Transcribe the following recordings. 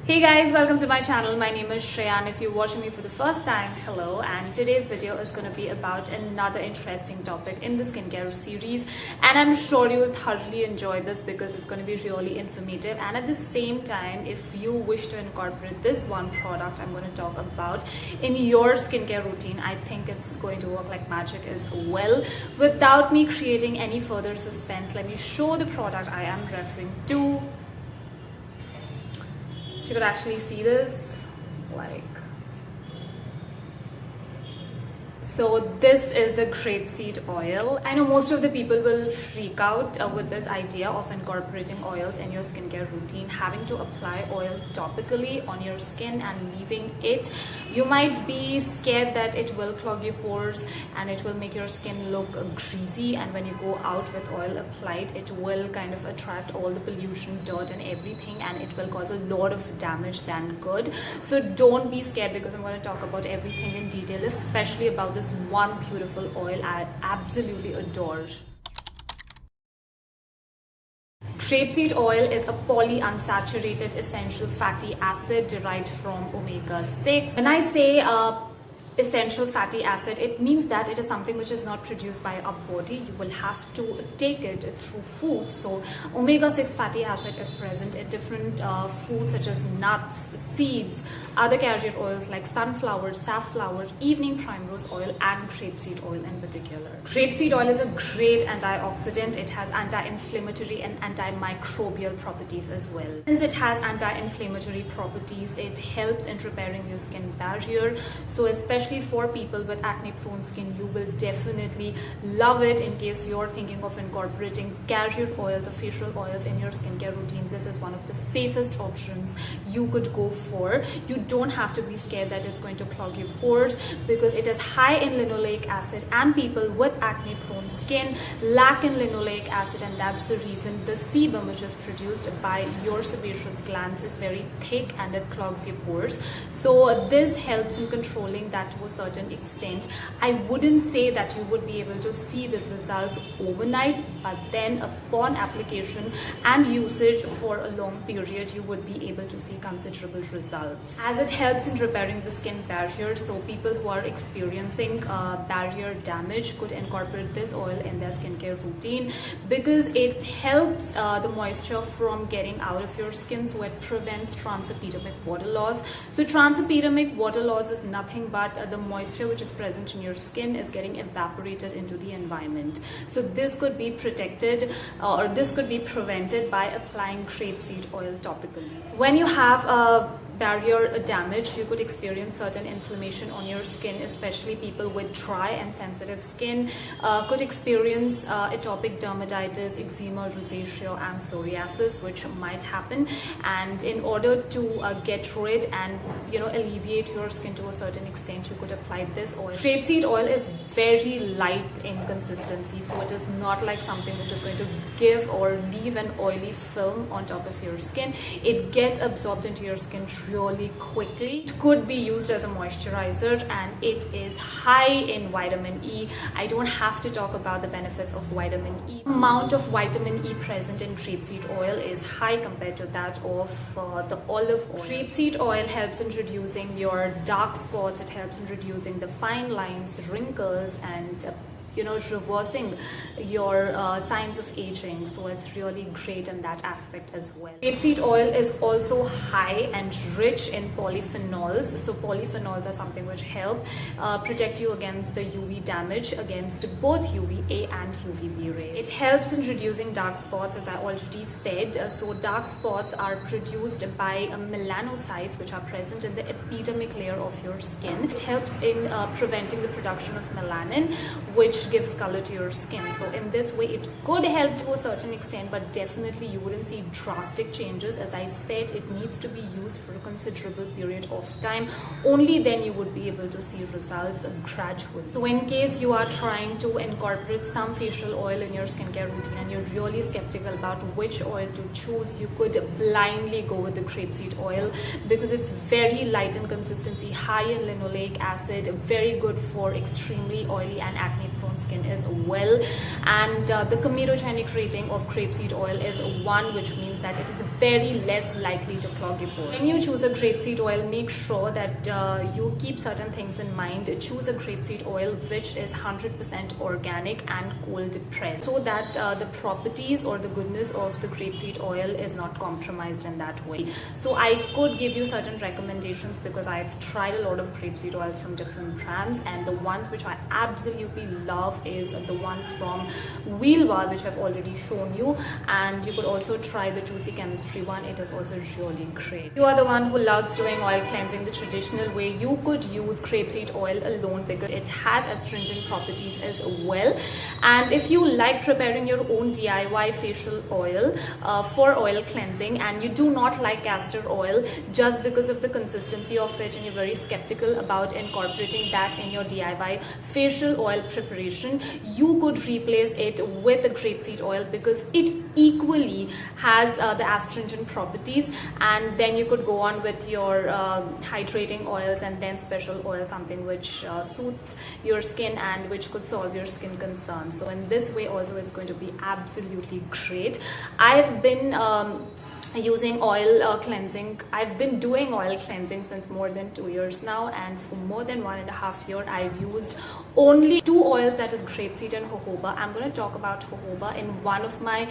Hey guys, welcome to my channel. My name is Shreya, and if you're watching me for the first time, hello. And today's video is going to be about another interesting topic in the skincare series, and I'm sure you will thoroughly enjoy this because it's going to be really informative. And at the same time, if you wish to incorporate this one product I'm going to talk about in your skincare routine, I think it's going to work like magic as well. Without me creating any further suspense, let me show the product I am referring to. If you could actually see this, like, so this is the grapeseed oil. I know most of the people will freak out with this idea of incorporating oils in your skincare routine, having to apply oil topically on your skin and leaving it. You might be scared that it will clog your pores and it will make your skin look greasy, and when you go out with oil applied, it will kind of attract all the pollution, dirt and everything, and it will cause a lot of damage than good. So don't be scared, because I'm going to talk about everything in detail, especially about this one beautiful oil I absolutely adore. Grapeseed oil is a polyunsaturated essential fatty acid derived from omega-6. When I say essential fatty acid, it means that it is something which is not produced by our body. You will have to take it through food. So omega-6 fatty acid is present in different foods such as nuts, seeds, other carrier oils like sunflower, safflower, evening primrose oil and grapeseed oil in particular. Grapeseed oil is a great antioxidant. It has anti-inflammatory and antimicrobial properties as well. Since it has anti-inflammatory properties, it helps in repairing your skin barrier. So especially for people with acne prone skin, you will definitely love it. In case you're thinking of incorporating carrier oils or facial oils in your skincare routine, this is one of the safest options you could go for. You don't have to be scared that it's going to clog your pores, because it is high in linoleic acid, and people with acne prone skin lack in linoleic acid, and that's the reason the sebum which is produced by your sebaceous glands is very thick and it clogs your pores. So this helps in controlling that to a certain extent. I wouldn't say that you would be able to see the results overnight, but then upon application and usage for a long period, you would be able to see considerable results, as it helps in repairing the skin barrier. So people who are experiencing barrier damage could incorporate this oil in their skincare routine, because it helps the moisture from getting out of your skin, so it prevents transepidemic water loss. So transepidemic water loss is nothing but the moisture which is present in your skin is getting evaporated into the environment. So this could be protected or this could be prevented by applying grapeseed oil topically. When you have a barrier damage, you could experience certain inflammation on your skin, especially people with dry and sensitive skin could experience atopic dermatitis, eczema, rosacea and psoriasis, which might happen. And in order to get rid and alleviate your skin to a certain extent, you could apply this oil. Grapeseed oil is very light in consistency, so it is not like something which is going to give or leave an oily film on top of your skin. It gets absorbed into your skin really quickly. It could be used as a moisturizer, and it is high in vitamin E. I don't have to talk about the benefits of vitamin E. The amount of vitamin E present in grapeseed oil is high compared to that of the olive oil. Grapeseed oil helps in reducing your dark spots. It helps in reducing the fine lines, wrinkles, and reversing your signs of aging. So it's really great in that aspect as well. Grapeseed oil is also high and rich in polyphenols. So polyphenols are something which help protect you against the UV damage, against both UVA and UVB rays. It helps in reducing dark spots, as I already said. So dark spots are produced by melanocytes, which are present in the epidermic layer of your skin. It helps in preventing the production of melanin, which gives color to your skin. So in this way, it could help to a certain extent, but definitely you wouldn't see drastic changes. As I said, it needs to be used for a considerable period of time. Only then you would be able to see results gradually. So in case you are trying to incorporate some facial oil in your skincare routine and you're really skeptical about which oil to choose, you could blindly go with the grapeseed oil, because it's very light in consistency, high in linoleic acid, very good for extremely oily and acne prone tone skin as well. And the comedogenic rating of grapeseed oil is 1, which means that it is very less likely to clog your pores. When you choose a grapeseed oil, make sure that you keep certain things in mind. Choose a grapeseed oil which is 100% organic and cold pressed, so that the properties or the goodness of the grapeseed oil is not compromised in that way. So I could give you certain recommendations because I've tried a lot of grapeseed oils from different brands, and the ones which I absolutely love is the one from Wheelwar, which I've already shown you. And you could also try the Juicy Chemistry one. It is also really great. If you are the one who loves doing oil cleansing the traditional way, you could use grapeseed oil alone because it has astringent properties as well. And if you like preparing your own DIY facial oil for oil cleansing, and you do not like castor oil just because of the consistency of it, and you're very skeptical about incorporating that in your DIY facial oil preparation, you could replace it with the grapeseed oil because it equally has the astringent properties. And then you could go on with your hydrating oils, and then special oil, something which suits your skin and which could solve your skin concerns. So in this way also it's going to be absolutely great. I've been using oil cleansing. I've been doing oil cleansing since more than 2 years now, and for more than 1.5 years I've used only 2 oils, that is grapeseed and jojoba. I'm going to talk about jojoba in one of my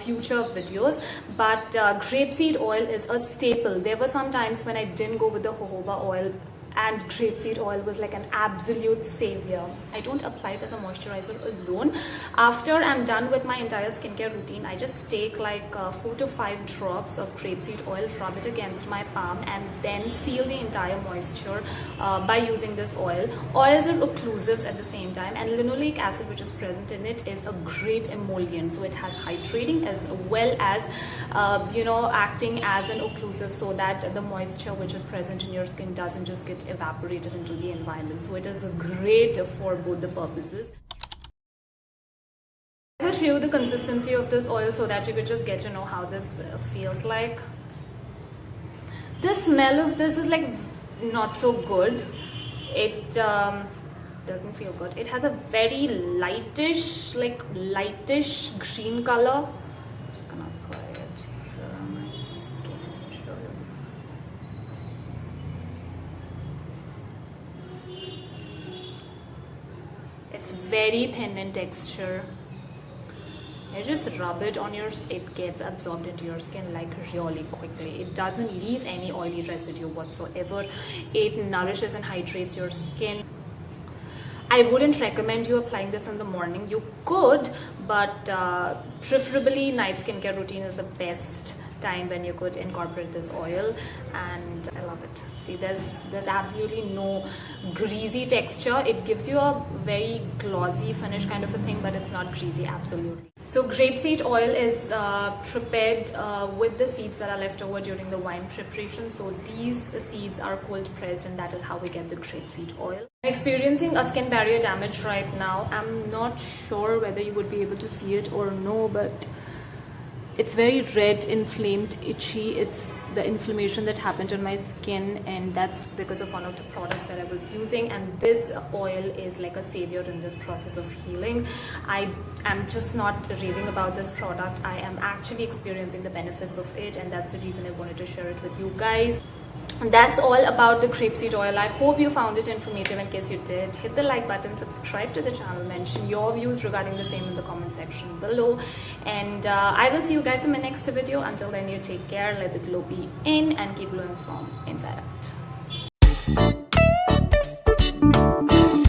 future videos, but grapeseed oil is a staple. There were some times when I didn't go with the jojoba oil, and grapeseed oil was like an absolute savior. I don't apply it as a moisturizer alone. After I'm done with my entire skincare routine, I just take like 4 to 5 drops of grapeseed oil, rub it against my palm, and then seal the entire moisture by using this oil. Oils are occlusives at the same time, and linoleic acid, which is present in it, is a great emollient. So it has hydrating as well as acting as an occlusive, so that the moisture which is present in your skin doesn't just get evaporated into the environment. So it is great for both the purposes. I will show you the consistency of this oil so that you could just get to know how this feels like. The smell of this is like not so good. It doesn't feel good. It has a very lightish green color. I'm just gonna apply it here on my skin and show you. It's very thin in texture. You just rub it on it gets absorbed into your skin like really quickly. It doesn't leave any oily residue whatsoever. It nourishes and hydrates your skin. I wouldn't recommend you applying this in the morning. You could, but preferably night skincare routine is the best time when you could incorporate this oil, and I love it. See, there's absolutely no greasy texture. It gives you a very glossy finish kind of a thing, but it's not greasy, absolutely. So grapeseed oil is prepared with the seeds that are left over during the wine preparation. So these seeds are cold pressed, and that is how we get the grapeseed oil. I'm experiencing a skin barrier damage right now. I'm not sure whether you would be able to see it or no, but it's very red, inflamed, itchy. It's the inflammation that happened on my skin, and that's because of one of the products that I was using. And this oil is like a savior in this process of healing. I am just not raving about this product. I am actually experiencing the benefits of it, and that's the reason I wanted to share it with you guys. That's all about the grapeseed oil. I hope you found it informative. In case you did, hit the like button, subscribe to the channel, mention your views regarding the same in the comment section below, and I will see you guys in my next video. Until then, you take care, let the glow be in, and keep glowing from inside out.